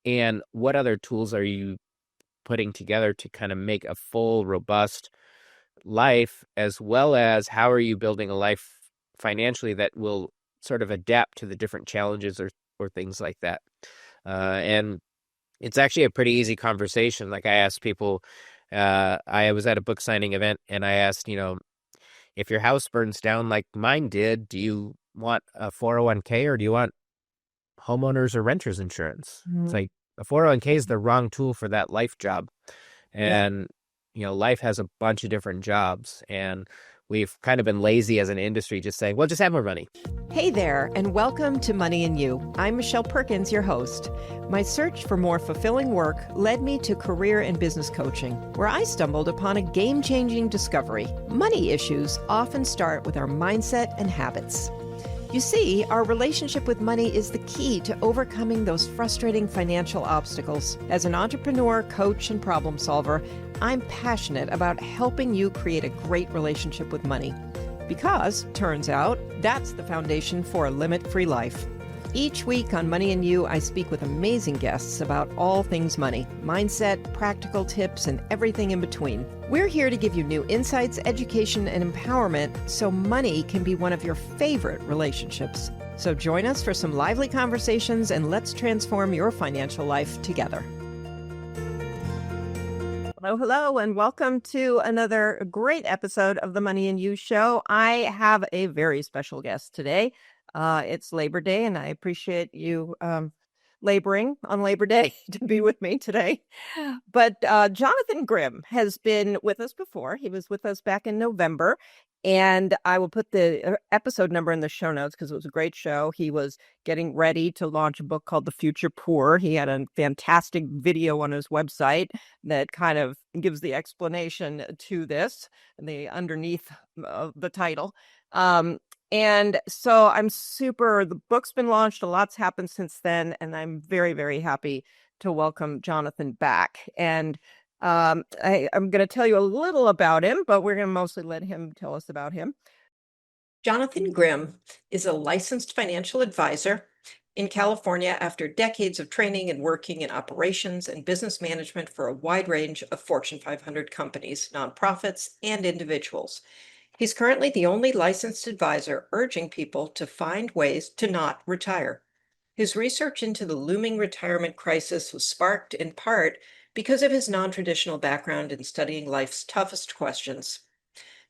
And what other tools are you putting together to kind of make a full, robust life, as well as how are you building a life financially that will sort of adapt to the different challenges or things like that. And it's actually a pretty easy conversation. Like I asked people, I was at a book signing event and I asked, if your house burns down like mine did, do you want a 401k or do you want homeowners or renters insurance? It's like a 401k is the wrong tool for that life job. Yeah. And, life has a bunch of different jobs. And we've kind of been lazy as an industry just saying, well, just have more money. Hey there, and welcome to Money and You. I'm Michelle Perkins, your host. My search for more fulfilling work led me to career and business coaching, where I stumbled upon a game-changing discovery. Money issues often start with our mindset and habits. You see, our relationship with money is the key to overcoming those frustrating financial obstacles. As an entrepreneur, coach, and problem solver, I'm passionate about helping you create a great relationship with money. Because, turns out, that's the foundation for a limit-free life. Each week on Money and You, I speak with amazing guests about all things money, mindset, practical tips, and everything in between. We're here to give you new insights, education, and empowerment so money can be one of your favorite relationships. So join us for some lively conversations and let's transform your financial life together. Hello, and welcome to another great episode of the Money and You Show. I have a very special guest today. It's Labor Day, and I appreciate you laboring on Labor Day to be with me today. But Jonathan Grimm has been with us before. He was with us back in November, and I will put the episode number in the show notes because it was a great show. He was getting ready to launch a book called The Future Poor. He had a fantastic video on his website that kind of gives the explanation to this, the underneath the title. And so the book's been launched, a lot's happened since then, and I'm very, very happy to welcome Jonathan back. And I'm going to tell you a little about him, but we're going to mostly let him tell us about him. Jonathan Grimm is a licensed financial advisor in California after decades of training and working in operations and business management for a wide range of Fortune 500 companies, nonprofits, and individuals. He's currently the only licensed advisor urging people to find ways to not retire. His research into the looming retirement crisis was sparked in part because of his non-traditional background in studying life's toughest questions.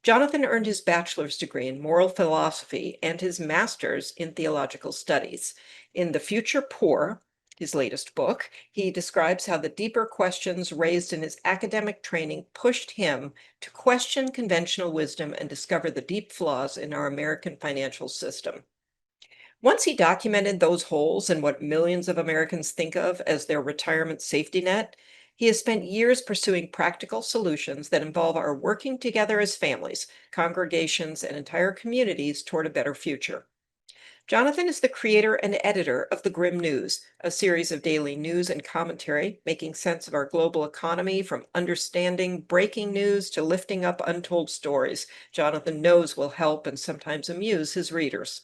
Jonathan earned his bachelor's degree in moral philosophy and his master's in theological studies. In The Future Poor, his latest book, he describes how the deeper questions raised in his academic training pushed him to question conventional wisdom and discover the deep flaws in our American financial system. Once he documented those holes in what millions of Americans think of as their retirement safety net, he has spent years pursuing practical solutions that involve our working together as families, congregations, and entire communities toward a better future. Jonathan is the creator and editor of the Grimm News, a series of daily news and commentary making sense of our global economy from understanding breaking news to lifting up untold stories Jonathan knows will help and sometimes amuse his readers.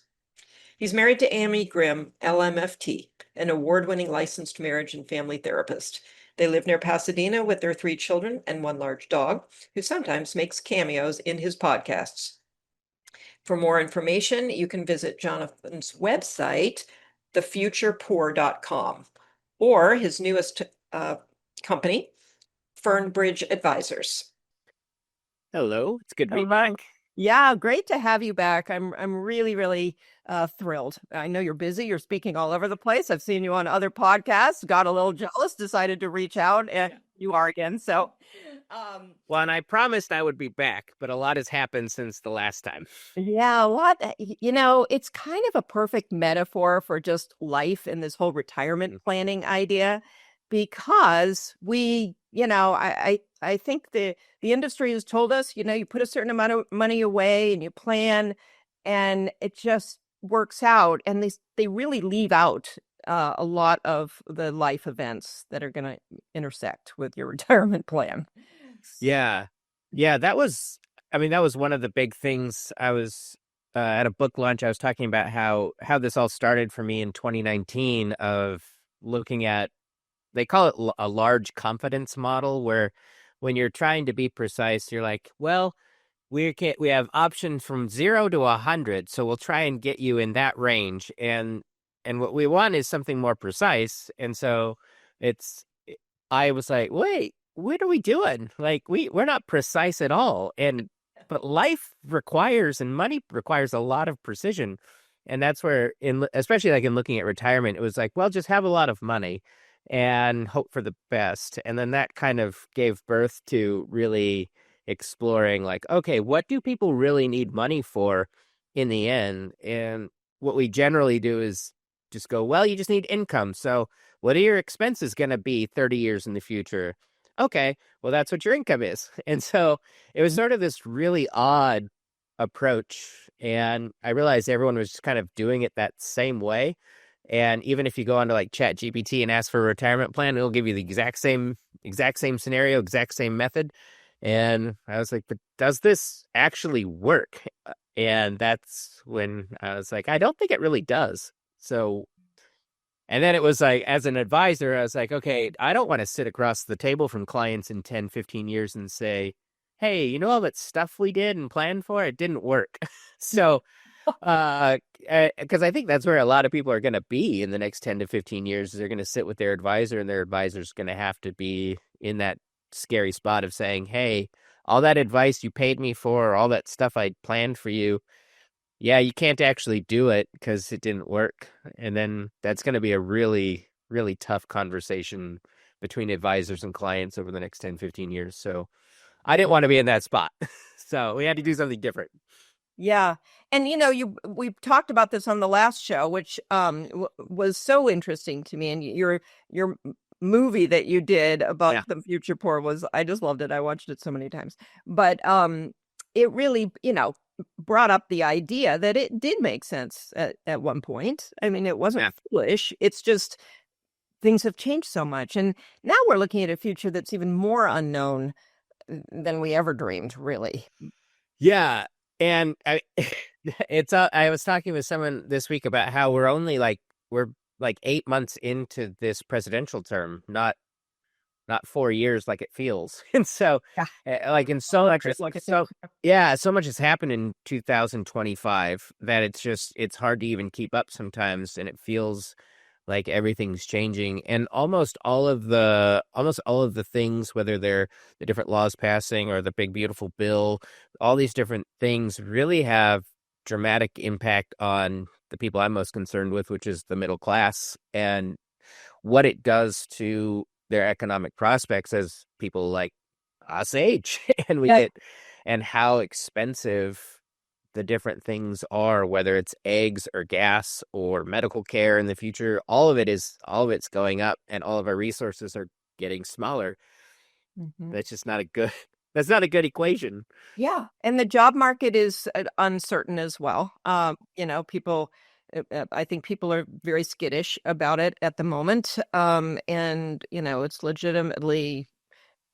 He's married to Amy Grimm, LMFT, an award-winning licensed marriage and family therapist. They live near Pasadena with their 3 children and 1 large dog, who sometimes makes cameos in his podcasts. For more information, you can visit Jonathan's website, thefuturepoor.com, or his newest company, Fernbridge Advisors. Hello, it's good to be back. Yeah, great to have you back. I'm really, really thrilled. I know you're busy. You're speaking all over the place. I've seen you on other podcasts, got a little jealous, decided to reach out, and you are again. So, Well, and I promised I would be back, but a lot has happened since the last time. yeah, a lot. It's kind of a perfect metaphor for just life and this whole retirement planning idea, because I think the industry has told us, you put a certain amount of money away and you plan, and it just works out. And they really leave out a lot of the life events that are going to intersect with your retirement plan. Yeah. Yeah, that was one of the big things. I was at a book launch. I was talking about how this all started for me in 2019 of looking at they call it a large confidence model, where when you're trying to be precise, you're like, well, we have options from 0 to 100, so we'll try and get you in that range. And what we want is something more precise. And so it's I was like, wait, what are we doing? Like we're not precise at all. And but life requires and money requires a lot of precision. And that's where especially like in looking at retirement, it was like, well, just have a lot of money and hope for the best. And then that kind of gave birth to really exploring like, okay, what do people really need money for in the end? And what we generally do is just go, well, you just need income. So what are your expenses going to be 30 years in the future? Okay, well, that's what your income is. And so it was sort of this really odd approach. And I realized everyone was just kind of doing it that same way. And even if you go onto like Chat GPT and ask for a retirement plan, it'll give you the exact same scenario, exact same method. And I was like, but does this actually work? And that's when I was like, I don't think it really does. So, and then it was like, as an advisor, I was like, okay, I don't want to sit across the table from clients in 10, 15 years and say, hey, you know all that stuff we did and planned for? It didn't work. So, uh, because I think that's where a lot of people are going to be in the next 10 to 15 years. They're going to sit with their advisor, and their advisor's going to have to be in that scary spot of saying, hey, all that advice you paid me for, all that stuff I planned for you, yeah, you can't actually do it because it didn't work. And then that's going to be a really, really tough conversation between advisors and clients over the next 10, 15 years. So I didn't want to be in that spot. So we had to do something different. Yeah. And we talked about this on the last show, which was so interesting to me. And your movie that you did about Yeah. the future poor was, I just loved it. I watched it so many times. But it really, brought up the idea that it did make sense at one point. I mean, it wasn't Yeah. foolish. It's just things have changed so much. And now we're looking at a future that's even more unknown than we ever dreamed, really. Yeah. And I was talking with someone this week about how we're like 8 months into this presidential term, not 4 years like it feels. And so, Yeah. like in so much, Chris, look at so yeah, so much has happened in 2025 that it's hard to even keep up sometimes, and it feels like everything's changing. And almost all of the things, whether they're the different laws passing or the big beautiful bill, all these different things really have dramatic impact on the people I'm most concerned with, which is the middle class, and what it does to their economic prospects as people like us age. And we Yeah. get and how expensive the different things are, whether it's eggs or gas or medical care in the future. All of it's going up, and all of our resources are getting smaller. Mhm. That's just not a good that's not a good equation. Yeah, and the job market is uncertain as well. People, I think people are very skittish about it at the moment, and it's legitimately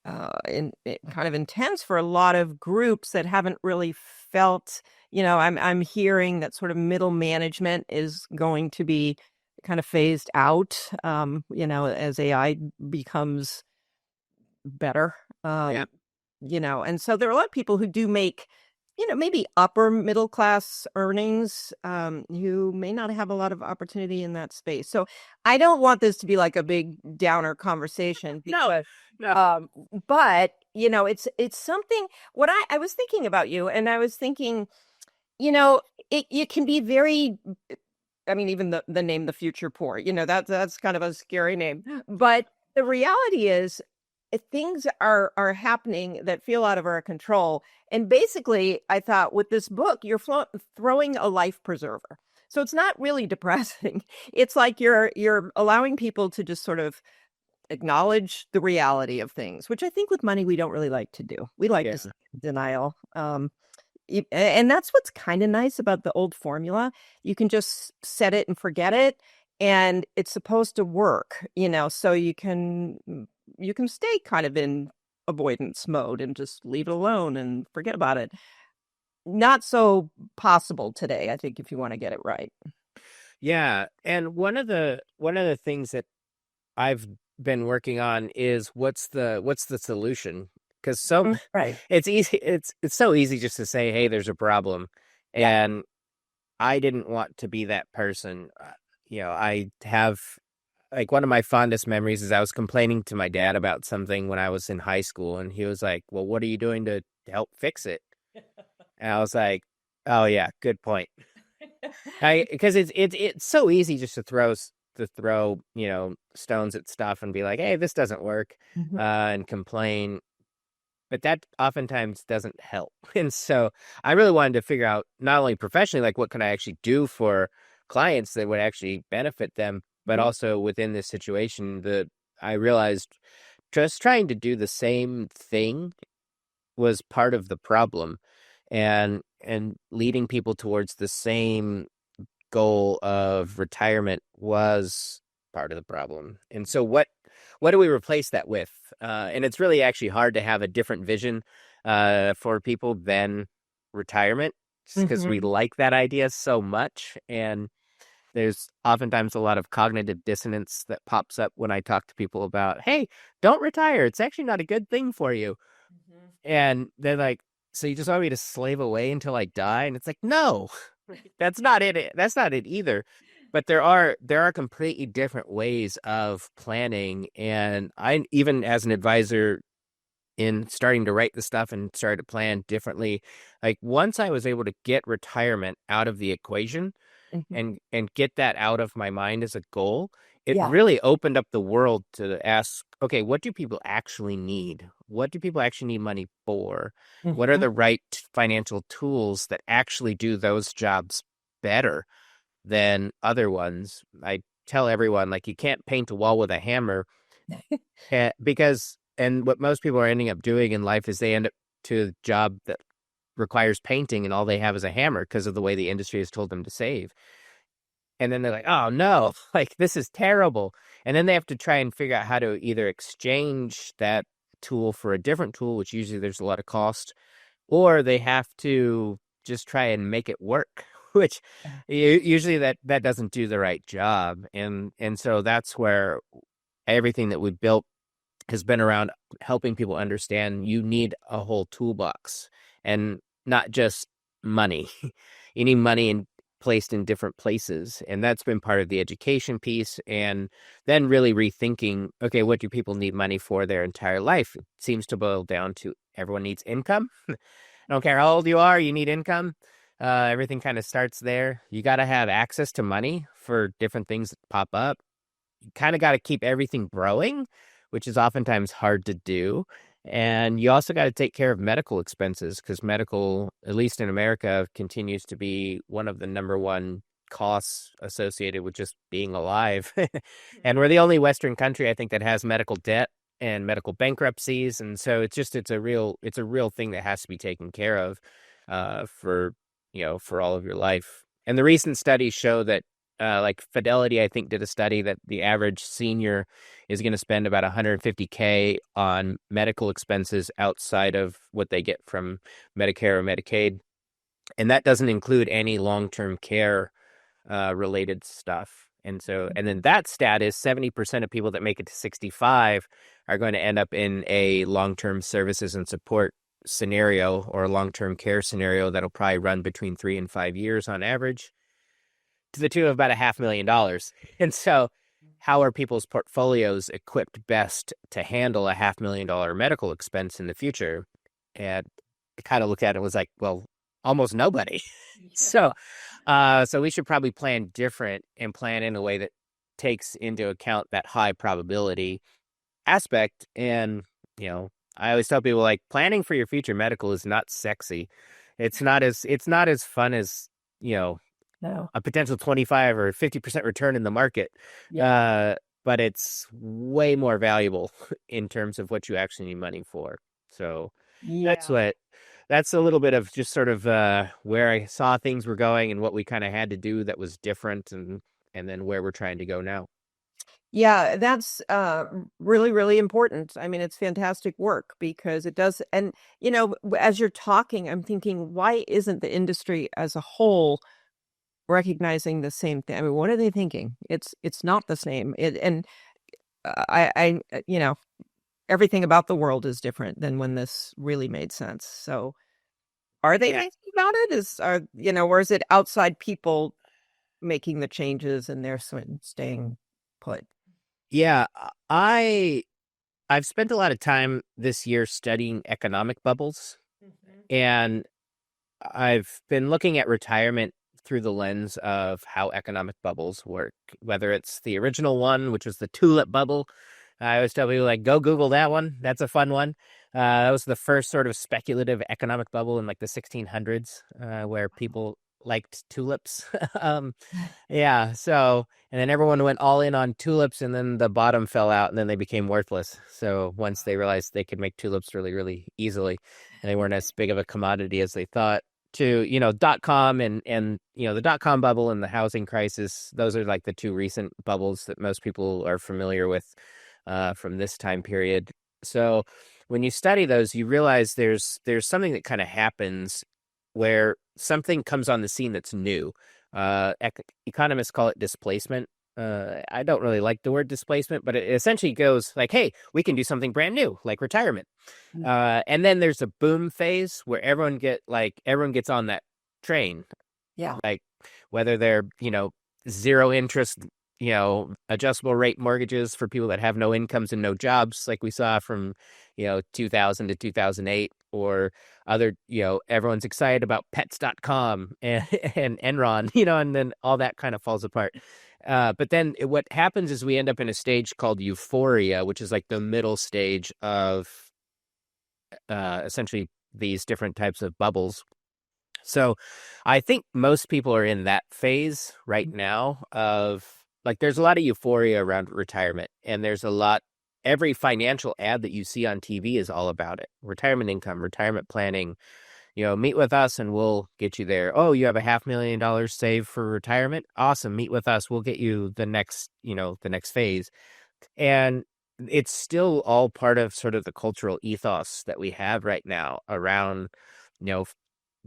kind of intense for a lot of groups that haven't really felt. I'm hearing that sort of middle management is going to be kind of phased out. As AI becomes better. Yeah. And so there are a lot of people who do make, maybe upper middle class earnings, who may not have a lot of opportunity in that space. So I don't want this to be like a big downer conversation No, because, no. but it's something. What I was thinking about you, and I was thinking, it can be very. I mean, even the name, the future poor, that's kind of a scary name. But the reality is, things are happening that feel out of our control. And basically, I thought with this book, you're throwing a life preserver. So it's not really depressing. It's like you're allowing people to just sort of acknowledge the reality of things, which I think with money we don't really like to do. We like to Yeah. stay in denial. And that's what's kind of nice about the old formula. You can just set it and forget it, and it's supposed to work, so you can stay kind of in avoidance mode and just leave it alone and forget about it. Not so possible today, I think, if you want to get it right. Yeah. And one of the things that I've been working on is what's the solution? Because so Right. it's easy. It's so easy just to say, "Hey, there's a problem," Yeah. and I didn't want to be that person. I have like one of my fondest memories is I was complaining to my dad about something when I was in high school, and he was like, "Well, what are you doing to help fix it?" And I was like, "Oh yeah, good point." I because it's so easy just to throw stones at stuff and be like, "Hey, this doesn't work," Mhm. and complain, but that oftentimes doesn't help. And so I really wanted to figure out not only professionally, like what can I actually do for clients that would actually benefit them, but Mhm. also within this situation that I realized just trying to do the same thing was part of the problem and leading people towards the same goal of retirement was part of the problem. And so what do we replace that with? And it's really actually hard to have a different vision for people than retirement, just because we Mhm. like that idea so much. And there's oftentimes a lot of cognitive dissonance that pops up when I talk to people about, hey, don't retire. It's actually not a good thing for you. Mhm. And they're like, so you just want me to slave away until I die? And it's like, no, that's not it. That's not it either. But there are completely different ways of planning. And I, even as an advisor in starting to write the stuff and started to plan differently, like once I was able to get retirement out of the equation, Mhm. and get that out of my mind as a goal, it Yeah. really opened up the world to ask, okay, what do people actually need? What do people actually need money for? What are Mhm. the right financial tools that actually do those jobs better than other ones? I tell everyone, like, you can't paint a wall with a hammer, and what most people are ending up doing in life is they end up to a job that requires painting and all they have is a hammer because of the way the industry has told them to save. And then they're like, "Oh no, like this is terrible." And then they have to try and figure out how to either exchange that tool for a different tool, which usually there's a lot of cost, or they have to just try and make it work, which Yeah. usually that doesn't do the right job. And so that's where everything that we've built has been around helping people understand you need a whole toolbox and not just money. You need money placed in different places. And that's been part of the education piece. And then really rethinking, okay, what do people need money for their entire life? It seems to boil down to everyone needs income. I don't care how old you are, you need income. Everything kind of starts there. You got to have access to money for different things that pop up. Kind of got to keep everything growing, which is oftentimes hard to do. And you also got to take care of medical expenses because medical, at least in America, continues to be one of the number one costs associated with just being alive. And we're the only Western country, I think, that has medical debt and medical bankruptcies. And so it's a real thing that has to be taken care of for all of your life. And the recent studies show that like Fidelity, I think, did a study that the average senior is going to spend about 150K on medical expenses outside of what they get from Medicare or Medicaid. And that doesn't include any long-term care related stuff. And then that stat is 70% of people that make it to 65 are going to end up in a long-term services and support scenario or a long-term care scenario that'll probably run between 3 and 5 years on average to the tune of about $500,000. And so, how are people's portfolios equipped best to handle a $500,000 medical expense in the future? And I kind of looked at it and was like, well, almost nobody. So, so we should probably plan different and plan in a way that takes into account that high probability aspect. And, I always tell people like planning for your future medical is not sexy. It's not as fun as, you know, No. a potential 25 or 50% return in the market. Yeah. Uh, but it's way more valuable in terms of what you actually need money for. So that's Yeah. what that's a little bit of just sort of where I saw things were going and what we kind of had to do that was different and then where we're trying to go now. Yeah, that's really, really important. I mean, it's fantastic work because it does. And, as you're talking, I'm thinking, why isn't the industry as a whole recognizing the same thing? I mean, what are they thinking? It's not the same. you know, everything about the world is different than when this really made sense. So are they Yeah. thinking about it? Or is it outside people making the changes and they're staying put? Yeah, I've spent a lot of time this year studying economic bubbles, Mhm. and I've been looking at retirement through the lens of how economic bubbles work, whether it's the original one, which was the tulip bubble. I always tell people, like, go Google that one. That's a fun one. That was the first sort of speculative economic bubble in like the 1600s, where people liked tulips. um, yeah, so and then everyone went all in on tulips, and then the bottom fell out, and then they became worthless. So once they realized they could make tulips really, really easily, and they weren't as big of a commodity as they thought, to dot com and the dot com bubble and the housing crisis, those are like the two recent bubbles that most people are familiar with from this time period. So when you study those, you realize there's something that kind of happens where something comes on the scene that's new. Economists call it displacement. I don't really like the word displacement, but it essentially goes like, hey, we can do something brand new, like retirement. Mm. And then there's a boom phase where everyone gets on that train, Yeah. like whether they're, zero interest, adjustable rate mortgages for people that have no incomes and no jobs, like we saw from, 2000 to 2008, or other, everyone's excited about pets.com and, and Enron, and then all that kind of falls apart. But then what happens is we end up in a stage called euphoria, which is like the middle stage of essentially these different types of bubbles. So I think most people are in that phase right now of like there's a lot of euphoria around retirement, and every financial ad that you see on TV is all about it. Retirement income, retirement planning, meet with us and we'll get you there. Oh, you have a $500,000 saved for retirement? Awesome. Meet with us. We'll get you the next phase. And it's still all part of sort of the cultural ethos that we have right now around, you know,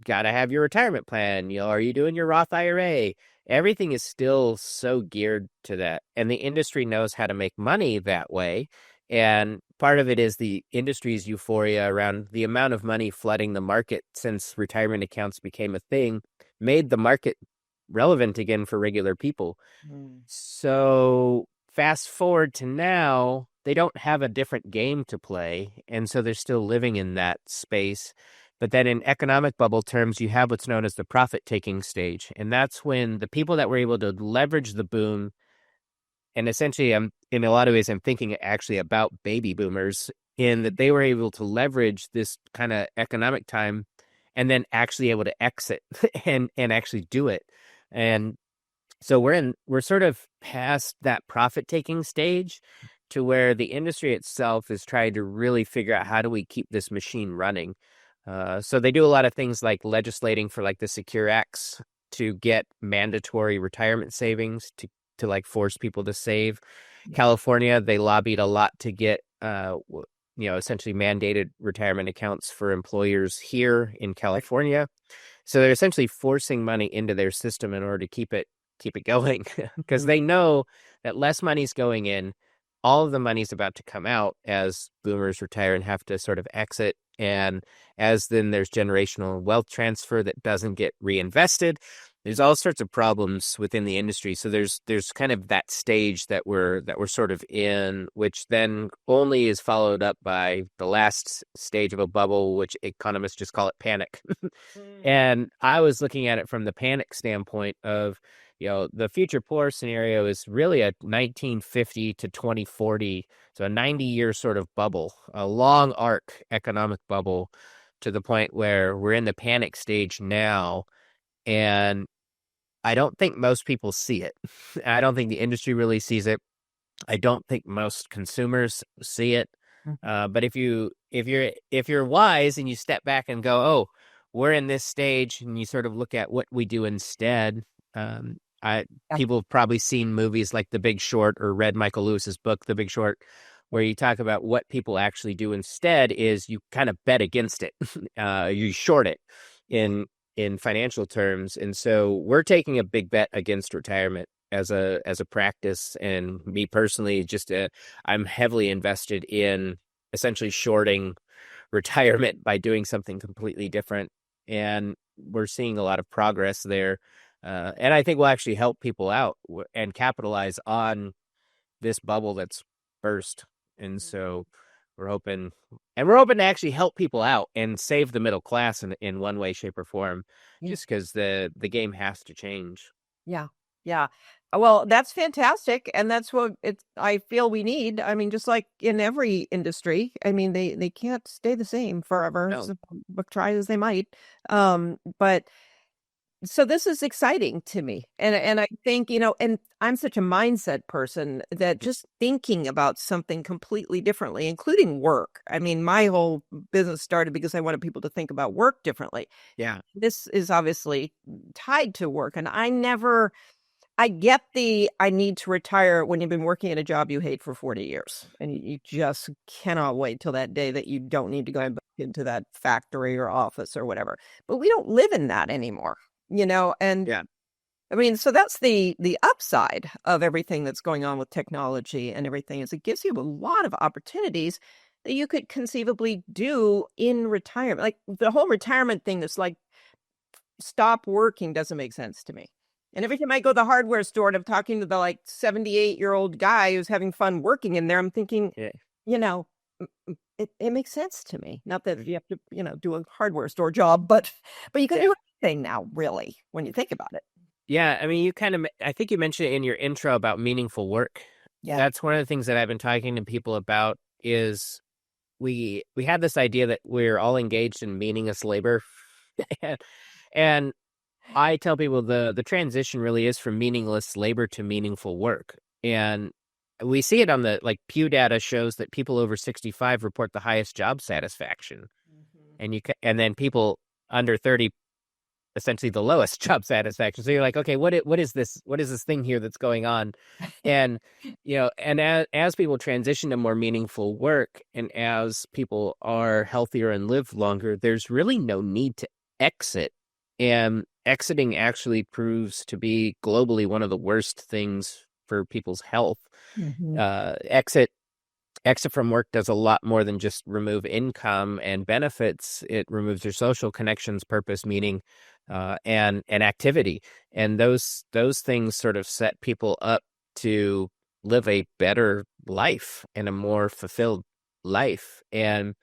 got to have your retirement plan. Are you doing your Roth IRA? Everything is still so geared to that. And the industry knows how to make money that way. And part of it is the industry's euphoria around the amount of money flooding the market since retirement accounts became a thing, made the market relevant again for regular people. Mm. So fast forward to now, they don't have a different game to play. And so they're still living in that space. But then in economic bubble terms, you have what's known as the profit taking stage. And that's when the people that were able to leverage the boom, and essentially in a lot of ways, I'm thinking actually about baby boomers, in that they were able to leverage this kind of economic time and then actually able to exit and actually do it. And so we're sort of past that profit taking stage to where the industry itself is trying to really figure out how do we keep this machine running. So they do a lot of things like legislating for like the Secure Acts to get mandatory retirement savings to like force people to save. Yeah. California, they lobbied a lot to get essentially mandated retirement accounts for employers here in Right. California. So they're essentially forcing money into their system in order to keep it going because Mhm. they know that less money's going in, all of the money's about to come out as boomers retire and have to sort of exit. And as then there's generational wealth transfer that doesn't get reinvested, there's all sorts of problems within the industry. So there's kind of that stage that we're sort of in, which then only is followed up by the last stage of a bubble, which economists just call it panic. Mm. And I was looking at it from the panic standpoint of, the future poor scenario is really a 1950 to 2040, so a 90-year sort of bubble, a long arc economic bubble, to the point where we're in the panic stage now. And I don't think most people see it. I don't think the industry really sees it. I don't think most consumers see it. Mm. But if you're wise and you step back and go, oh, we're in this stage, and you sort of look at what we do instead. I Yeah. People have probably seen movies like The Big Short or read Michael Lewis's book, The Big Short, where you talk about what people actually do instead is you kind of bet against it. You short it in financial terms. And so we're taking a big bet against retirement. as a practice. And me personally, I'm heavily invested in essentially shorting retirement by doing something completely different. And we're seeing a lot of progress there. And I think we'll actually help people out and capitalize on this bubble that's burst. And so we're hoping, we're hoping to actually help people out and save the middle class in one way, shape, or form, Yeah. just because the game has to change. Yeah. Yeah. Well, that's fantastic. And that's what I feel we need. I mean, just like in every industry, I mean, they can't stay the same forever, No. so, but try as they might. But so this is exciting to me. And I think, and I'm such a mindset person that just thinking about something completely differently, including work. I mean, my whole business started because I wanted people to think about work differently. Yeah. This is obviously tied to work. And I get I need to retire when you've been working at a job you hate for 40 years and you just cannot wait till that day that you don't need to go back into that factory or office or whatever. But we don't live in that anymore, and Yeah. I mean, so that's the upside of everything that's going on with technology and everything is it gives you a lot of opportunities that you could conceivably do in retirement. Like the whole retirement thing that's like stop working doesn't make sense to me. And every time I go to the hardware store and I'm talking to the like 78-year-old guy who's having fun working in there, I'm thinking, Yeah. you know, it makes sense to me. Not that you have to, do a hardware store job, but you can Yeah. do anything now, really, when you think about it. Yeah, I mean, I think you mentioned it in your intro about meaningful work. Yeah. That's one of the things that I've been talking to people about is we had this idea that we're all engaged in meaningless labor. and, and I tell people the transition really is from meaningless labor to meaningful work. And we see it on like Pew data shows that people over 65 report the highest job satisfaction. Mhm. And then people under 30 essentially the lowest job satisfaction. So you're like, okay, what is this? What is this thing here that's going on? And and as people transition to more meaningful work, and as people are healthier and live longer, there's really no need to exit. And exiting actually proves to be globally one of the worst things for people's health. Mhm. Exit from work does a lot more than just remove income and benefits. It removes your social connections, purpose, meaning, and activity. And those things sort of set people up to live a better life and a more fulfilled life. And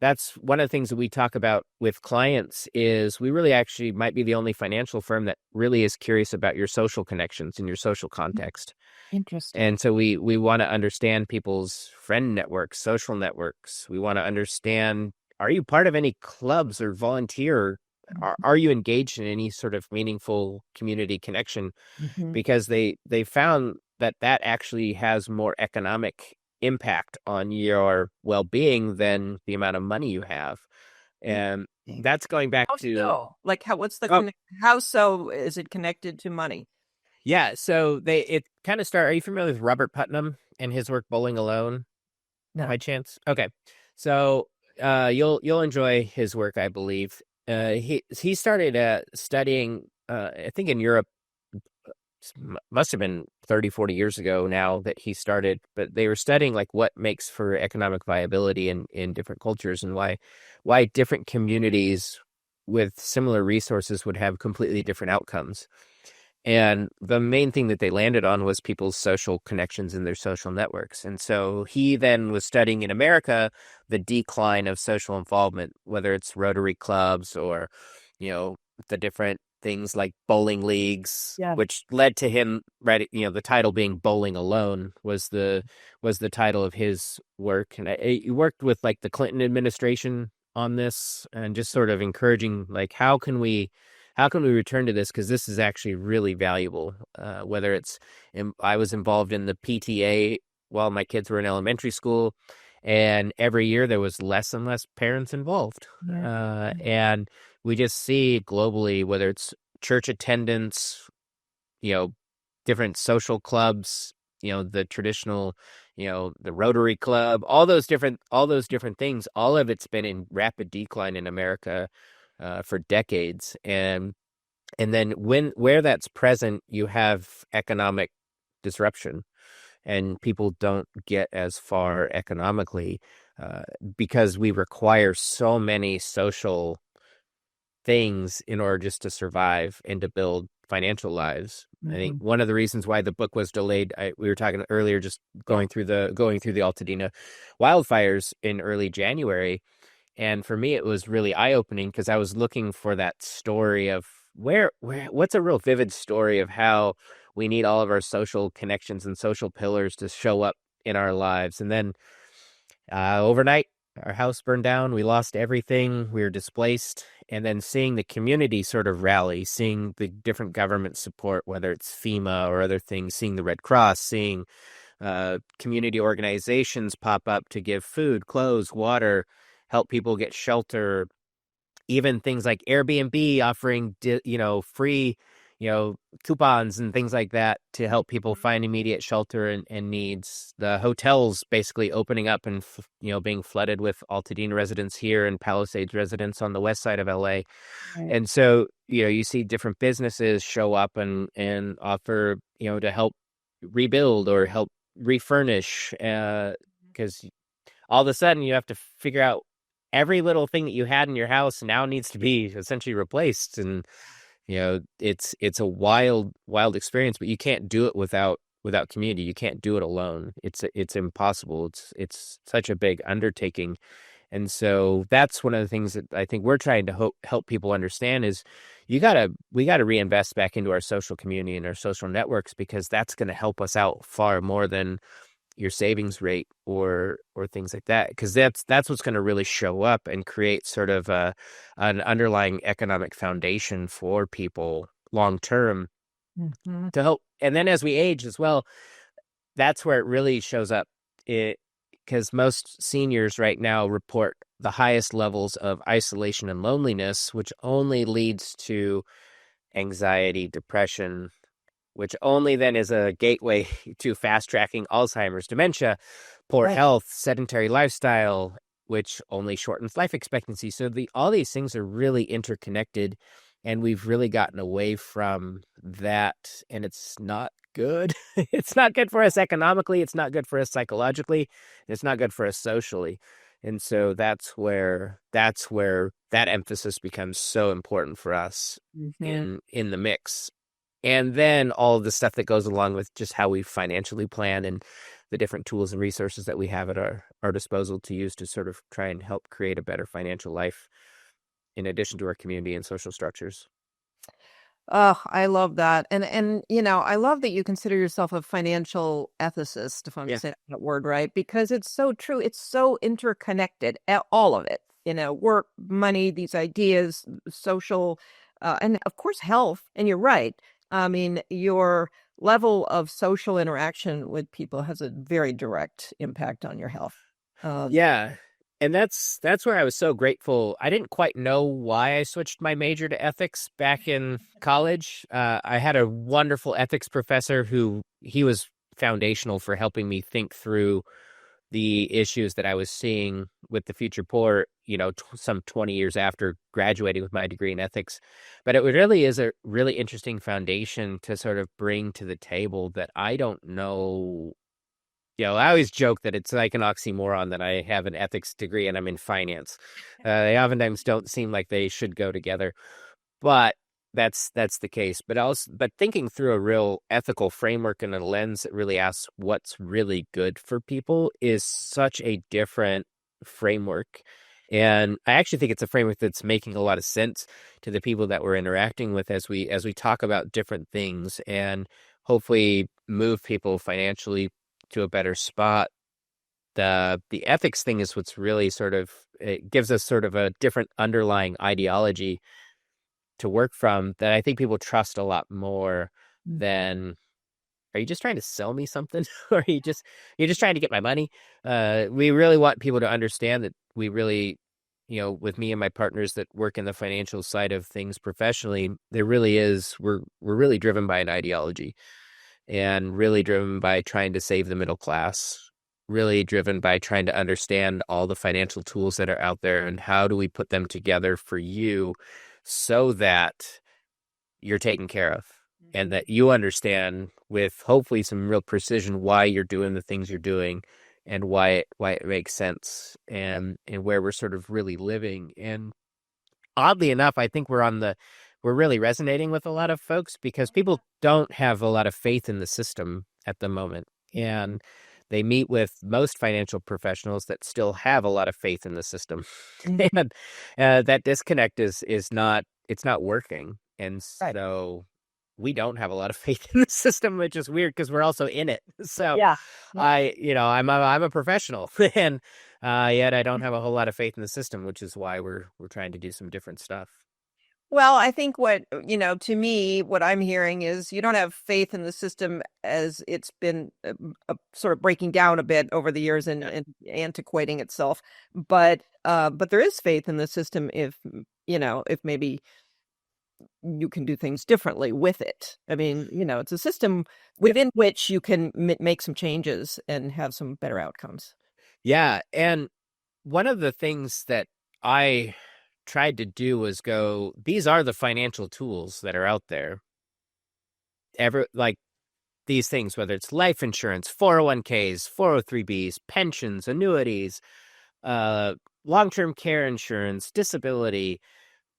that's one of the things that we talk about with clients is we really actually might be the only financial firm that really is curious about your social connections and your social context. Interesting. And so we want to understand people's friend networks, social networks. We want to understand, are you part of any clubs or volunteer? Are you engaged in any sort of meaningful community connection? Mhm. Because they found that actually has more economic impact on your well-being than the amount of money you have. And Interesting. that's going back How to, so? Like what's the oh, how so is it connected to money? yeah, so it kind of are you familiar with Robert Putnam and his work Bowling Alone? No. By chance? Okay. So you'll enjoy his work, I believe. He started studying I think in Europe must have been 30, 40 years ago now that he started, but they were studying like what makes for economic viability in different cultures and why different communities with similar resources would have completely different outcomes. And the main thing that they landed on was people's social connections and their social networks. And so he then was studying in America the decline of social involvement, whether it's Rotary clubs or, the different things like bowling leagues, Yeah. which led to him, right, the title being Bowling Alone was the title of his work. And he worked with like the Clinton administration on this and just sort of encouraging like how can we return to this? Because this is actually really valuable. Whether I was involved in the PTA while my kids were in elementary school, and every year there was less and less parents involved. Yeah. And we just see globally, whether it's church attendance, you know, different social clubs, the traditional, the Rotary Club, all those different things, all of it's been in rapid decline in America for decades. And And then where that's present, you have economic disruption, and people don't get as far economically uh, because we require so many social things in order just to survive and to build financial lives. I think Mhm. one of the reasons why the book was delayed, we were talking earlier, just Yeah. going through the Altadena wildfires in early January, and for me it was really eye-opening because I was looking for that story of what's a real vivid story of how we need all of our social connections and social pillars to show up in our lives. And then overnight, our house burned down. We lost everything. We were displaced. And then seeing the community sort of rally, seeing the different government support, whether it's FEMA or other things, seeing the Red Cross, seeing community organizations pop up to give food, clothes, water, help people get shelter, even things like Airbnb offering, free, coupons and things like that to help people find immediate shelter and needs. The hotels basically opening up and, being flooded with Altadena residents here and Palisades residents on the west side of LA. Right. And so, you see different businesses show up and offer, to help rebuild or help refurnish, because all of a sudden you have to figure out every little thing that you had in your house now needs to be essentially replaced. And it's a wild experience, but you can't do it without community. You can't do it alone. It's impossible. It's such a big undertaking. And so that's one of the things that I think we're trying to help people understand is we gotta reinvest back into our social community and our social networks, because that's going to help us out far more than your savings rate or things like that, because that's what's going to really show up and create sort of an underlying economic foundation for people long term Mhm. to help. And then as we age as well, that's where it really shows up. It Because most seniors right now report the highest levels of isolation and loneliness, which only leads to anxiety, depression, which only then is a gateway to fast tracking Alzheimer's, dementia, poor Right. health, sedentary lifestyle, which only shortens life expectancy. So all these things are really interconnected, and we've really gotten away from that, and it's not good. It's not good for us economically. It's not good for us psychologically. It's not good for us socially. And so that's where that emphasis becomes so important for us Mhm. in the mix. And then all of the stuff that goes along with just how we financially plan and the different tools and resources that we have at our disposal to use to sort of try and help create a better financial life in addition to our community and social structures. Oh, I love that. And I love that you consider yourself a financial ethicist, if I'm Yeah. saying that word right, because it's so true. It's so interconnected, all of it. Work, money, these ideas, social, and of course health. And you're right. I mean, your level of social interaction with people has a very direct impact on your health. Uh, Yeah. And that's where I was so grateful. I didn't quite know why I switched my major to ethics back in college. I had a wonderful ethics professor who he was foundational for helping me think through the issues that I was seeing with the future poor, some 20 years after graduating with my degree in ethics. But it really is a really interesting foundation to sort of bring to the table that I don't know. I always joke that it's like an oxymoron that I have an ethics degree and I'm in finance. They oftentimes don't seem like they should go together, but that's the case. But thinking through a real ethical framework and a lens that really asks what's really good for people is such a different framework. And I actually think it's a framework that's making a lot of sense to the people that we're interacting with as we talk about different things and hopefully move people financially to a better spot. The ethics thing is what's really sort of, it gives us sort of a different underlying ideology to work from that I think people trust a lot more than, are you just trying to sell me something? Or you're just trying to get my money? We really want people to understand that we really, with me and my partners that work in the financial side of things professionally, there really is, we're really driven by an ideology and really driven by trying to save the middle class, really driven by trying to understand all the financial tools that are out there and how do we put them together for you so that you're taken care of, and Mhm. that you understand with hopefully some real precision why you're doing the things you're doing and why it makes sense, and where we're sort of really living. And oddly enough, I think we're really resonating with a lot of folks because people don't have a lot of faith in the system at the moment. And they meet with most financial professionals that still have a lot of faith in the system. Mhm. And that disconnect is not, it's not working. And Right. so we don't have a lot of faith in the system, which is weird because we're also in it. So Yeah. Yeah. I'm a professional, and yet I don't have a whole lot of faith in the system, which is why we're trying to do some different stuff. Well, I think to me, what I'm hearing is you don't have faith in the system as it's been sort of breaking down a bit over the years Yeah. and antiquating itself. But there is faith in the system if maybe you can do things differently with it. I mean, it's a system Yeah. within which you can make some changes and have some better outcomes. Yeah. And one of the things that I tried to do was go, these are the financial tools that are out there. Like these things, whether it's life insurance, 401ks, 403bs, pensions, annuities, uh, long-term care insurance, disability,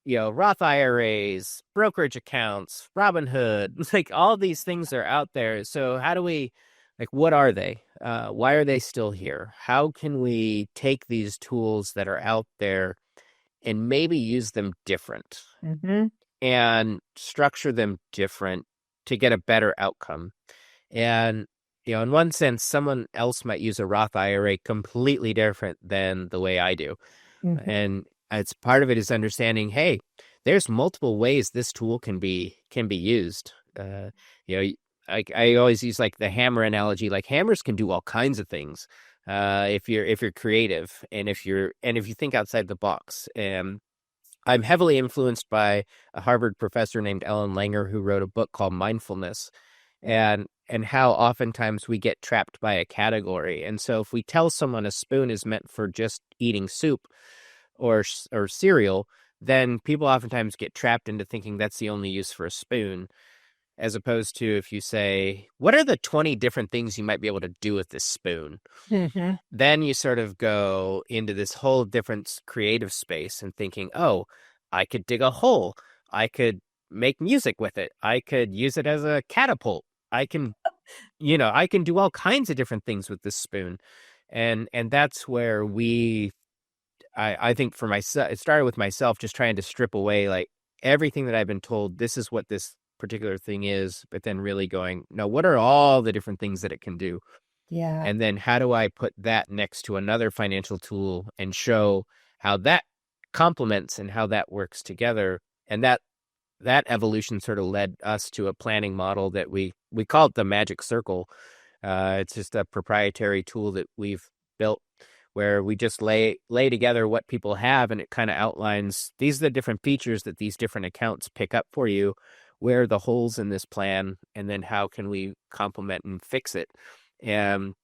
Roth IRAs, brokerage accounts, Robinhood, like all these things are out there. So how do we, like, what are they? Why are they still here? How can we take these tools that are out there and maybe use them different Hmm. and structure them different to get a better outcome? And, in one sense, someone else might use a Roth IRA completely different than the way I do. Hmm. And it's part of it is understanding, hey, there's multiple ways this tool can be used. You know, I always use like the hammer analogy. Like hammers can do all kinds of things if you're creative and if you think outside the box. And I'm heavily influenced by a Harvard professor named Ellen Langer who wrote a book called Mindfulness, and how oftentimes we get trapped by a category. And so if we tell someone a spoon is meant for just eating soup or cereal, then people oftentimes get trapped into thinking that's the only use for a spoon, as opposed to if you say, what are the 20 different things you might be able to do with this spoon? Hmm. Then you sort of go into this whole different creative space and thinking, oh, I could dig a hole. I could make music with it. I could use it as a catapult. I can, I can do all kinds of different things with this spoon. And that's where I think for myself, it started with myself just trying to strip away like everything that I've been told, this is what this particular thing is, but then really going, no, what are all the different things that it can do? Yeah. And then how do I put that next to another financial tool and show how that complements and how that works together? And that evolution sort of led us to a planning model that we call it the Magic Circle. It's just a proprietary tool that we've built where we just lay together what people have, and it kind of outlines these are the different features that these different accounts pick up for you. Where are the holes in this plan, and then how can we complement and fix it? And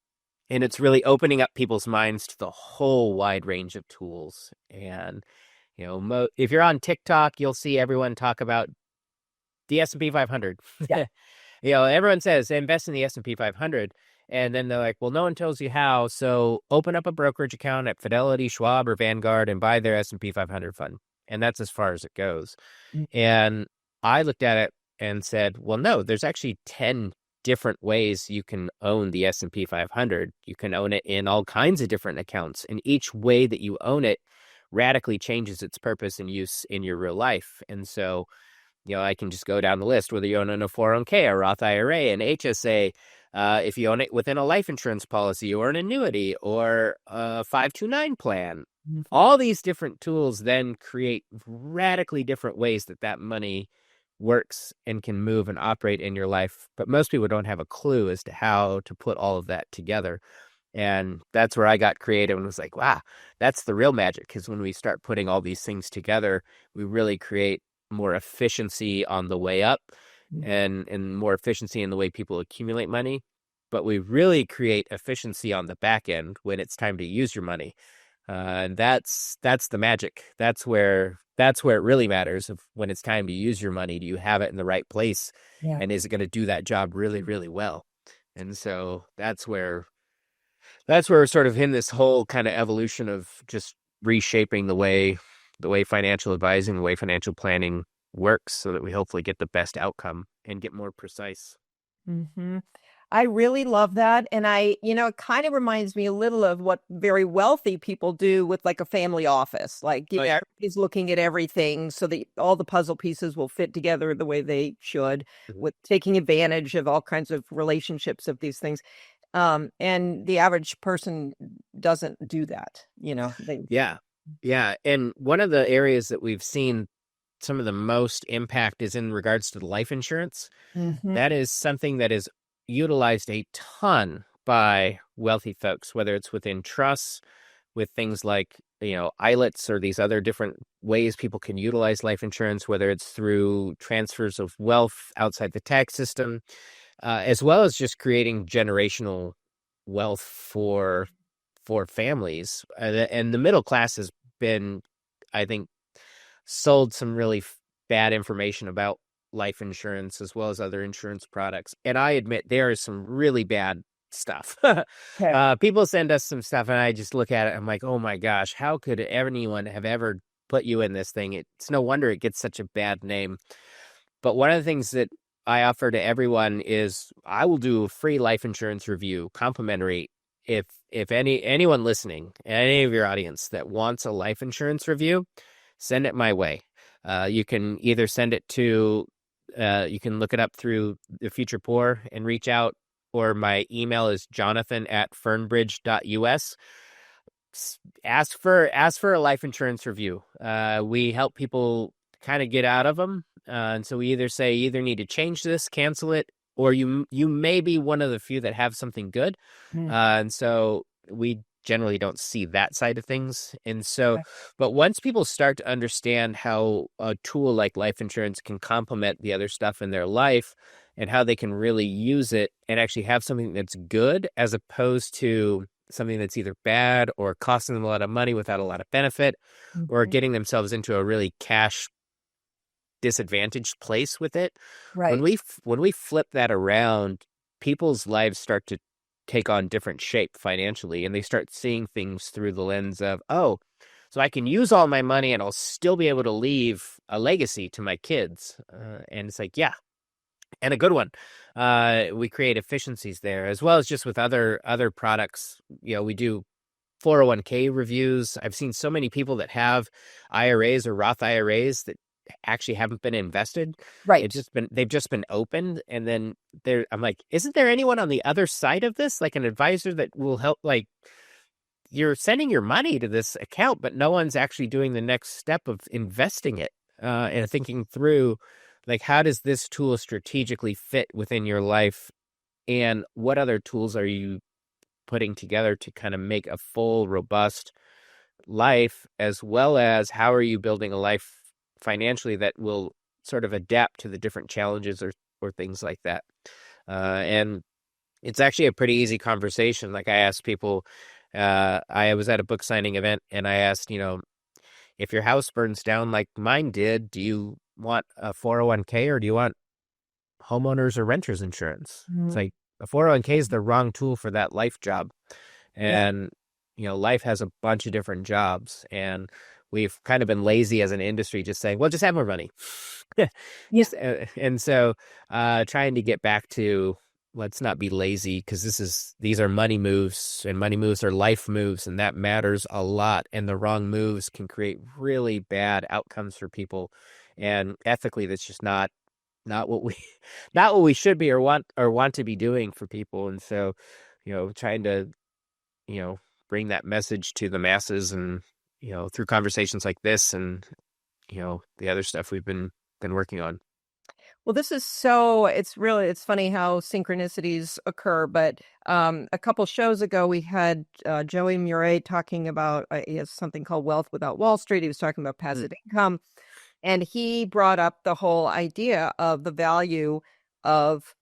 and it's really opening up people's minds to the whole wide range of tools. And if you're on TikTok, you'll see everyone talk about the S&P 500. Yeah. Everyone says invest in the S&P 500, and then they're like, well, no one tells you how, so open up a brokerage account at Fidelity, Schwab, or Vanguard and buy their S&P 500 fund. And that's as far as it goes. And I looked at it and said, well, no, there's actually 10 different ways you can own the S&P 500. You can own it in all kinds of different accounts, and each way that you own it radically changes its purpose and use in your real life. And so I can just go down the list, whether you own in a 401k, a Roth IRA, an HSA, if you own it within a life insurance policy or an annuity or a 529 plan. Mhm. All these different tools then create radically different ways that money works and can move and operate in your life. But most people don't have a clue as to how to put all of that together. And that's where I got creative and was like, wow, that's the real magic. Because when we start putting all these things together, we really create more efficiency on the way up and more efficiency in the way people accumulate money. But we really create efficiency on the back end when it's time to use your money. And that's the magic. That's where that's where it really matters. Of when it's time to use your money, do you have it in the right place, Yeah. and is it going to do that job really, really well? And so that's where we're sort of in this whole kind of evolution of just reshaping the way financial advising, the way financial planning works, so that we hopefully get the best outcome and get more precise. Hmm. I really love that. And it kind of reminds me a little of what very wealthy people do with like a family office. Like, Oh yeah. everybody's looking at everything so that all the puzzle pieces will fit together the way they should, Mhm. with taking advantage of all kinds of relationships of these things. And the average person doesn't do that. They. Yeah. Yeah. And one of the areas that we've seen some of the most impact is in regards to the life insurance. Hmm. That is something that is utilized a ton by wealthy folks, whether it's within trusts, with things like, ILETs or these other different ways people can utilize life insurance, whether it's through transfers of wealth outside the tax system, as well as just creating generational wealth for families. And the middle class has been, I think, sold some really bad information about life insurance as well as other insurance products. And I admit there is some really bad stuff. Okay. People send us some stuff, and I just look at it. I'm like, oh my gosh, how could anyone have ever put you in this thing? It's no wonder it gets such a bad name. But one of the things that I offer to everyone is I will do a free life insurance review, complimentary. If anyone listening, any of your audience that wants a life insurance review, send it my way. You can either send it to, you can look it up through the Future Poor and reach out, or my email is jonathan@fernbridge.us. Ask for a life insurance review. We help people kind of get out of them, and so we either say you either need to change this, cancel it, or you may be one of the few that have something good. Mm. And so we generally don't see that side of things. And so, Okay. but once people start to understand how a tool like life insurance can complement the other stuff in their life, and how they can really use it and actually have something that's good as opposed to something that's either bad or costing them a lot of money without a lot of benefit, or Mhm. getting themselves into a really cash disadvantaged place with it. When Right. we flip that around, people's lives start to take on different shape financially, and they start seeing things through the lens of, oh, so I can use all my money and I'll still be able to leave a legacy to my kids. And it's like, yeah, and a good one. We create efficiencies there, as well as just with other products. We do 401k reviews. I've seen so many people that have IRAs or Roth IRAs that actually haven't been invested. Right. They've just been opened, and then I'm like, isn't there anyone on the other side of this, like an advisor that will help? Like, you're sending your money to this account, but no one's actually doing the next step of investing it, and thinking through, like, how does this tool strategically fit within your life, and what other tools are you putting together to kind of make a full, robust life, as well as how are you building a life financially that will sort of adapt to the different challenges or things like that. And it's actually a pretty easy conversation. Like, I asked people, I was at a book signing event, and I asked, if your house burns down like mine did, do you want a 401k, or do you want homeowners or renters insurance? It's Mhm. like a 401k is the wrong tool for that life job. Yeah. And, life has a bunch of different jobs, and we've kind of been lazy as an industry, just saying, well, just have more money. Yeah. And so, trying to get back to, let's not be lazy, because these are money moves, and money moves are life moves, and that matters a lot. And the wrong moves can create really bad outcomes for people. And ethically, that's just not what we not what we should be or want to be doing for people. And so, trying to, you know, bring that message to the masses, and, through conversations like this, and, the other stuff we've been working on. Well, it's funny how synchronicities occur, but a couple shows ago we had Joey Murray talking about he has something called Wealth Without Wall Street. He was talking about Mm. passive income, and he brought up the whole idea of the value of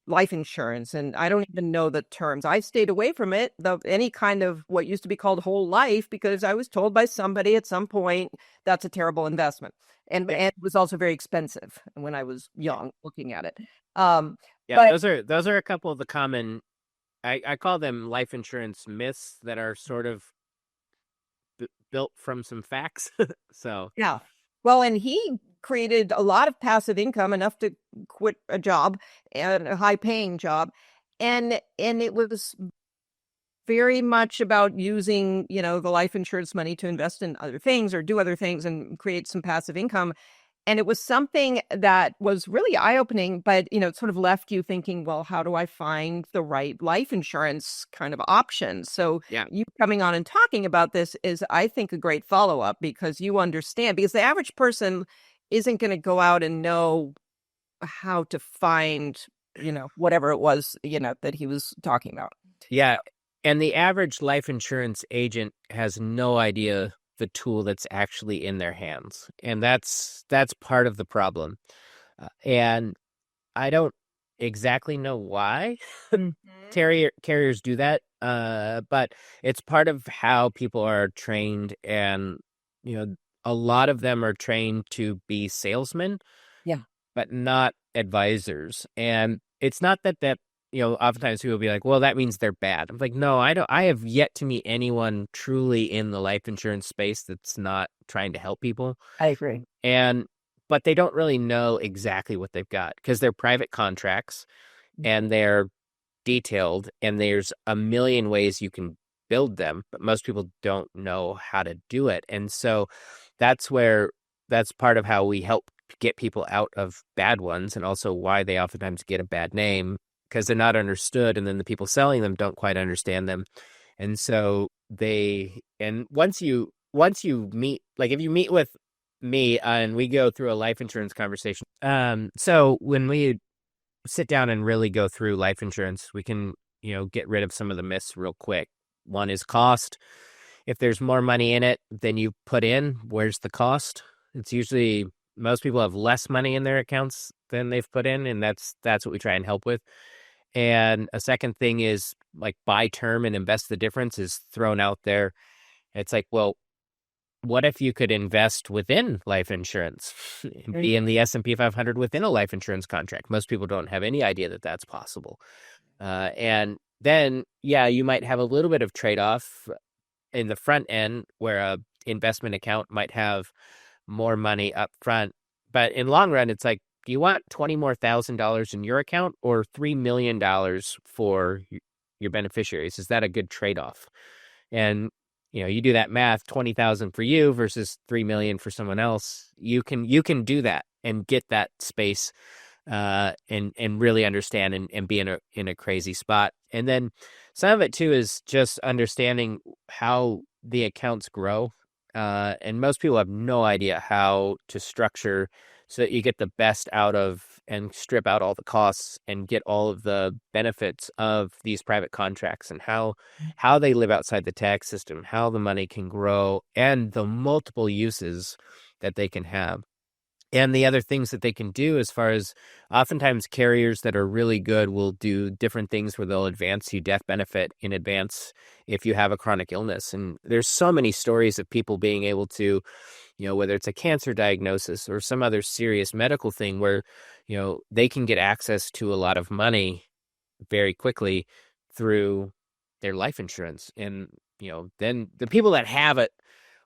life insurance, and I don't even know the terms. I stayed away from it, any kind of what used to be called whole life, because I was told by somebody at some point that's a terrible investment. And Yeah, it was also very expensive when I was young looking at it. Um, yeah, but those are a couple of the common. I call them life insurance myths that are sort of built from some facts. So yeah, well, and he created a lot of passive income, enough to quit a job, and a high paying job. And it was very much about using, the life insurance money to invest in other things or do other things and create some passive income. And it was something that was really eye-opening, but, it sort of left you thinking, well, how do I find the right life insurance kind of option? So yeah, you coming on and talking about this is, I think, a great follow-up, because you understand, because the average person isn't going to go out and know how to find, whatever it was, that he was talking about. yeah, and the average life insurance agent has no idea the tool that's actually in their hands, and that's part of the problem. And I don't exactly know why Mhm. carriers do that, but it's part of how people are trained, and you know, a lot of them are trained to be salesmen, Yeah, but not advisors. And it's not that oftentimes people will be like, well, that means they're bad. I'm like, no, I don't. I have yet to meet anyone truly in the life insurance space that's not trying to help people. I agree. And but they don't really know exactly what they've got because they're private contracts and they're detailed, and there's a million ways you can build them, but most people don't know how to do it. And so that's where that's part of how we help get people out of bad ones, and also why they oftentimes get a bad name, because they're not understood, and then the people selling them don't quite understand them. And so and once you meet, like if you meet with me and we go through a life insurance conversation, so when we sit down and really go through life insurance, we can, get rid of some of the myths real quick. One is cost. If there's more money in it than you put in, where's the cost? It's usually most people have less money in their accounts than they've put in, and that's what we try and help with. And a second thing is like buy term and invest the difference is thrown out there. It's like, well, what if you could invest within life insurance and be in the S&P 500 within a life insurance contract? Most people don't have any idea that that's possible. And then, yeah, you might have a little bit of trade-off in the front end where a investment account might have more money up front. But in long run, it's like, do you want 20 more $1,000 in your account or $3 million for your beneficiaries? Is that a good trade-off? And you do that math, 20,000 for you versus 3 million for someone else. You can do that and get that space, and really understand and be in a crazy spot. And then some of it too is just understanding how the accounts grow. And most people have no idea how to structure so that you get the best out of and strip out all the costs and get all of the benefits of these private contracts, and how they live outside the tax system, how the money can grow, and the multiple uses that they can have. And the other things that they can do, as far as oftentimes carriers that are really good will do different things where they'll advance you death benefit in advance if you have a chronic illness. And there's so many stories of people being able to, whether it's a cancer diagnosis or some other serious medical thing where, they can get access to a lot of money very quickly through their life insurance. And, then the people that have it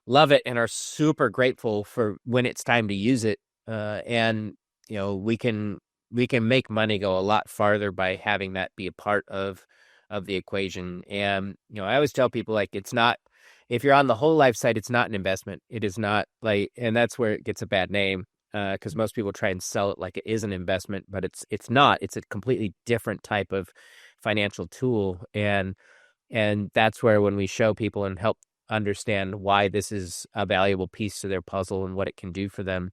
love it and are super grateful for when it's time to use it. And, we can make money go a lot farther by having that be a part of the equation. And, I always tell people, like, it's not, if you're on the whole life side, it's not an investment. It is not like, and that's where it gets a bad name. Because most people try and sell it like it is an investment, but it's not. It's a completely different type of financial tool, and that's where when we show people and help understand why this is a valuable piece to their puzzle and what it can do for them.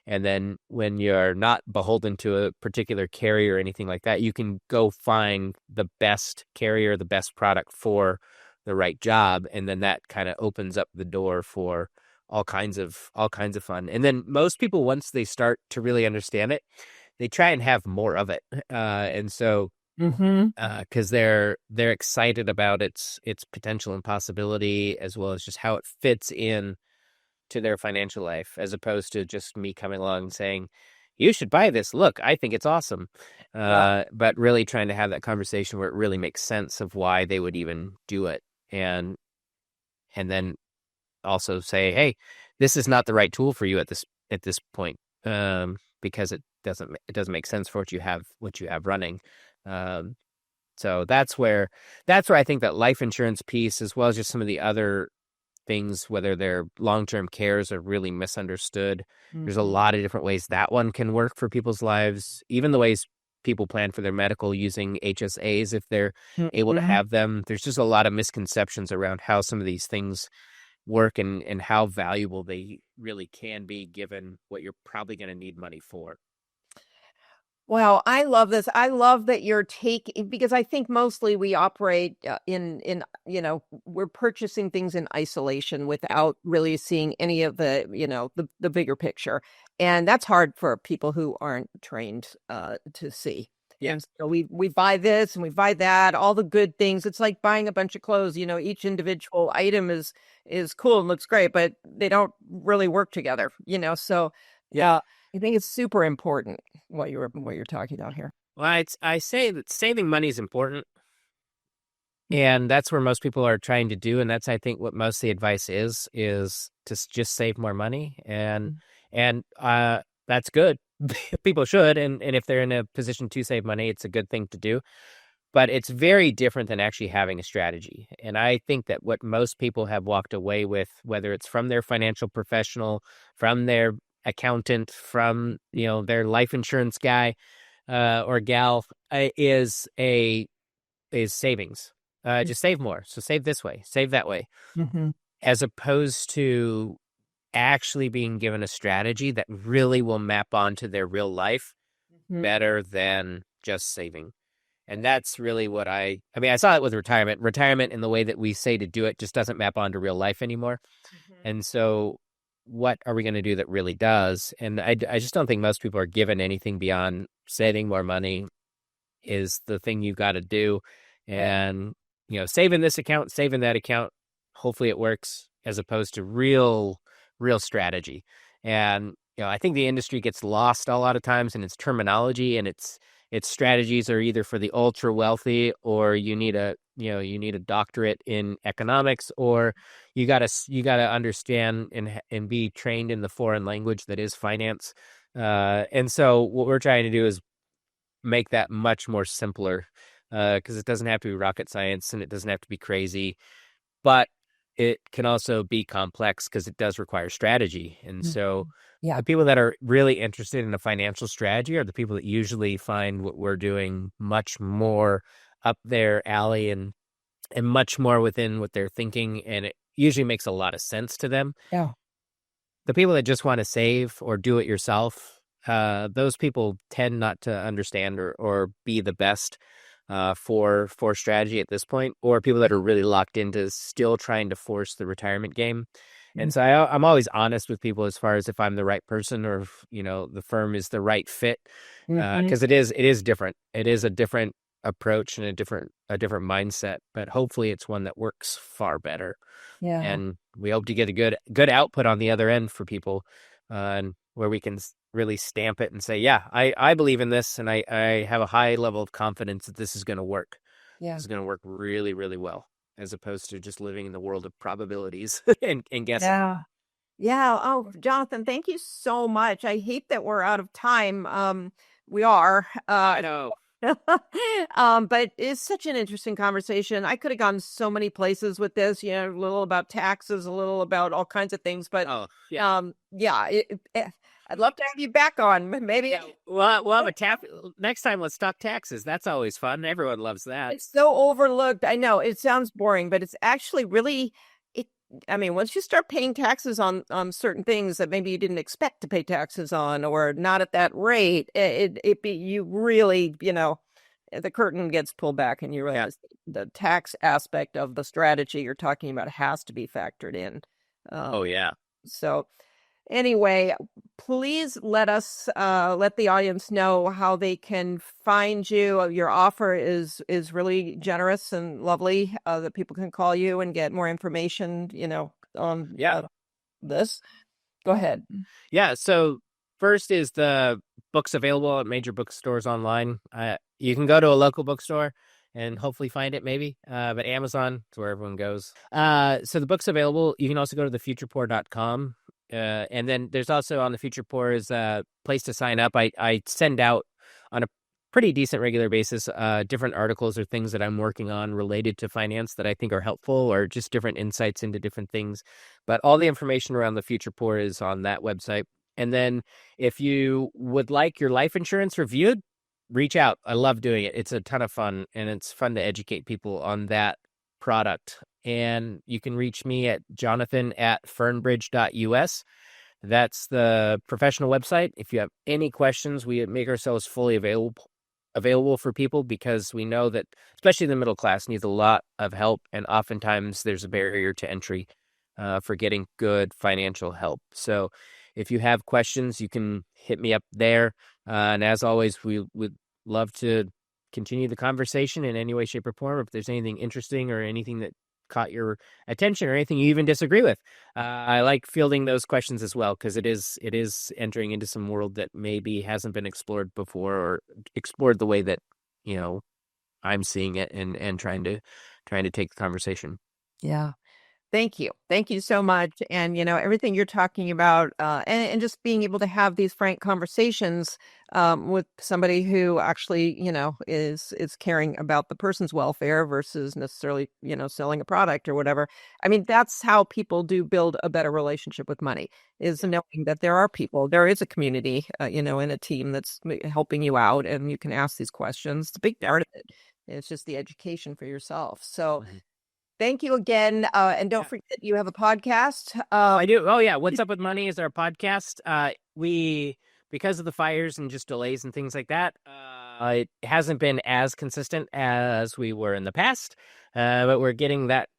And then when you're not beholden to a particular carrier or anything like that, you can go find the best carrier, the best product for the right job, and then that kind of opens up the door for all kinds of fun. And then most people, once they start to really understand it, they try and have more of it. And so Mm-hmm. because they're excited about its potential and possibility, as well as just how it fits in to their financial life, as opposed to just me coming along and saying, "You should buy this. Look, I think it's awesome." Yeah. But really trying to have that conversation where it really makes sense of why they would even do it, and then also say, "Hey, this is not the right tool for you at this point, because it doesn't make sense for what you have running." Um, so that's where I think that life insurance piece, as well as just some of the other things, whether they're long-term cares, are really misunderstood. There's a Mm-hmm. lot of different ways that one can work for people's lives, even the ways people plan for their medical using HSAs if they're able to Mm-hmm. have them. There's just a lot of misconceptions around how some of these things work and how valuable they really can be given what you're probably going to need money for. Well, I love this. I love that you're taking because I think mostly we operate in we're purchasing things in isolation without really seeing any of the bigger picture, and that's hard for people who aren't trained to see. Yeah. And so we buy this and we buy that, all the good things. It's like buying a bunch of clothes. Each individual item is cool and looks great, but they don't really work together. So Yeah. I think it's super important what you're talking about here. Well, I say that saving money is important, and that's where most people are trying to do, and that's, I think, what most of the advice is to just save more money, and that's good. People should, and if they're in a position to save money, it's a good thing to do. But it's very different than actually having a strategy. And I think that what most people have walked away with, whether it's from their financial professional, from their accountant, from their life insurance guy or gal, is savings. Just save more. So save this way, save that way, Mhm. as opposed to actually being given a strategy that really will map onto their real life Mhm. better than just saving. And that's really what I mean, I saw it with retirement. Retirement, in the way that we say to do it, just doesn't map onto real life anymore. Mhm. And so what are we going to do that really does? And I just don't think most people are given anything beyond saving more money is the thing you got to do. Yeah. And, saving this account, saving that account, hopefully it works, as opposed to real strategy. And, I think the industry gets lost a lot of times in its terminology, and its strategies are either for the ultra wealthy, or you need a doctorate in economics, or you gotta understand and be trained in the foreign language that is finance. And so what we're trying to do is make that much more simpler, because it doesn't have to be rocket science and it doesn't have to be crazy, but it can also be complex because it does require strategy. And so Mhm. Yeah. the people that are really interested in a financial strategy are the people that usually find what we're doing much more up their alley, and much more within what they're thinking. And it usually makes a lot of sense to them. Yeah. The people that just want to save or do it yourself, those people tend not to understand or be the best for strategy at this point, or people that are really locked into still trying to force the retirement game. And so I'm always honest with people as far as if I'm the right person, or if, the firm is the right fit, Mhm. because it is different. It is a different approach and a different mindset, but hopefully it's one that works far better. Yeah. And we hope to get a good output on the other end for people, and where we can really stamp it and say, yeah, I believe in this, and I have a high level of confidence that this is going to work. Yeah. This is going to work really, really well, as opposed to just living in the world of probabilities and guessing. Yeah. Yeah. Oh, Jonathan, thank you so much. I hate that we're out of time. We are. I know. But it's such an interesting conversation. I could have gone so many places with this, a little about taxes, a little about all kinds of things. But Oh, yeah. yeah, I'd love to have you back on. Maybe Yeah, we'll have a tap next time. Let's talk taxes. That's always fun. Everyone loves that. it's so overlooked. I know it sounds boring, but it's actually really it. I mean, once you start paying taxes on certain things that maybe you didn't expect to pay taxes on, or not at that rate, it be you really, the curtain gets pulled back, and you Yeah. realize the tax aspect of the strategy you're talking about has to be factored in. Oh, Um, yeah. so Anyway, please let the audience know how they can find you. Your offer is really generous and lovely, that people can call you and get more information, on Yeah. this. Go ahead. Yeah. So first is the books available at major bookstores online. You can go to a local bookstore and hopefully find it maybe. But Amazon is where everyone goes. So the book's available. You can also go to thefuturepoor.com. And then there's also on the Future Poor is a place to sign up. I send out on a pretty decent regular basis different articles or things that I'm working on related to finance that I think are helpful, or just different insights into different things. But all the information around the Future Poor is on that website. And then if you would like your life insurance reviewed, reach out. I love doing it. It's a ton of fun, and it's fun to educate people on that product. And you can reach me at jonathan@fernbridge.us. That's the professional website. If you have any questions, we make ourselves fully available for people, because we know that especially the middle class needs a lot of help, and oftentimes there's a barrier to entry for getting good financial help. So if you have questions, you can hit me up there. And as always, we would love to continue the conversation in any way, shape, or form. If there's anything interesting or anything that caught your attention or anything you even disagree with, I like fielding those questions as well, because it is entering into some world that maybe hasn't been explored before, or explored the way that I'm seeing it, and trying to take the conversation. Yeah. Thank you. Thank you so much. And, everything you're talking about, and just being able to have these frank conversations with somebody who actually, is caring about the person's welfare versus necessarily, selling a product or whatever. I mean, that's how people do build a better relationship with money, is Yeah. knowing that there is a community, in a team that's helping you out, and you can ask these questions. It's a big Yeah. part of it. It's just the education for yourself. So, Mhm. thank you again. And don't Yeah. forget, you have a podcast. I do. Oh yeah, What's Up with Money is our podcast. We Because of the fires and just delays and things like that, it hasn't been as consistent as we were in the past. But we're getting that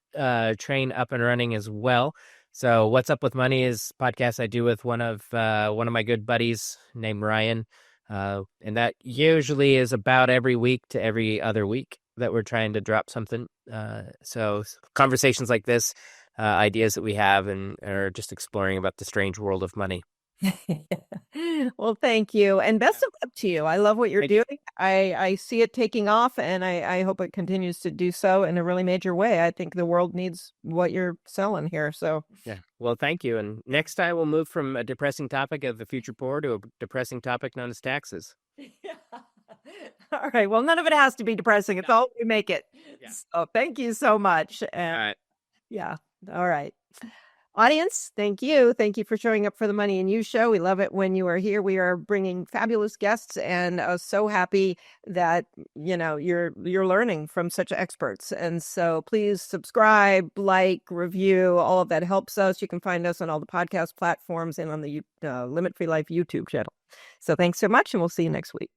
train up and running as well. So What's Up with Money is a podcast I do with one of my good buddies named Ryan. And that usually is about every week to every other week that we're trying to drop something. So conversations like this, ideas that we have, and are just exploring about the strange world of money. Well, thank you. And Yeah. best of luck to you. I love what you're Thank you. doing. I see it taking off, and I hope it continues to do so in a really major way. I think the world needs what you're selling here. So, Yeah. Well, thank you. And next time we'll move from a depressing topic of the future poor to a depressing topic known as taxes. all right. Well, none of it has to be depressing. It's No. all we make it. Yeah. So, thank you so much. All And right. yeah. All right. Audience, thank you. Thank you for showing up for the Money and You show. We love it when you are here. We are bringing fabulous guests, and so happy that you're learning from such experts. And so please subscribe, like, review. All of that helps us. You can find us on all the podcast platforms and on the Limit Free Life YouTube channel. So thanks so much, and we'll see you next week.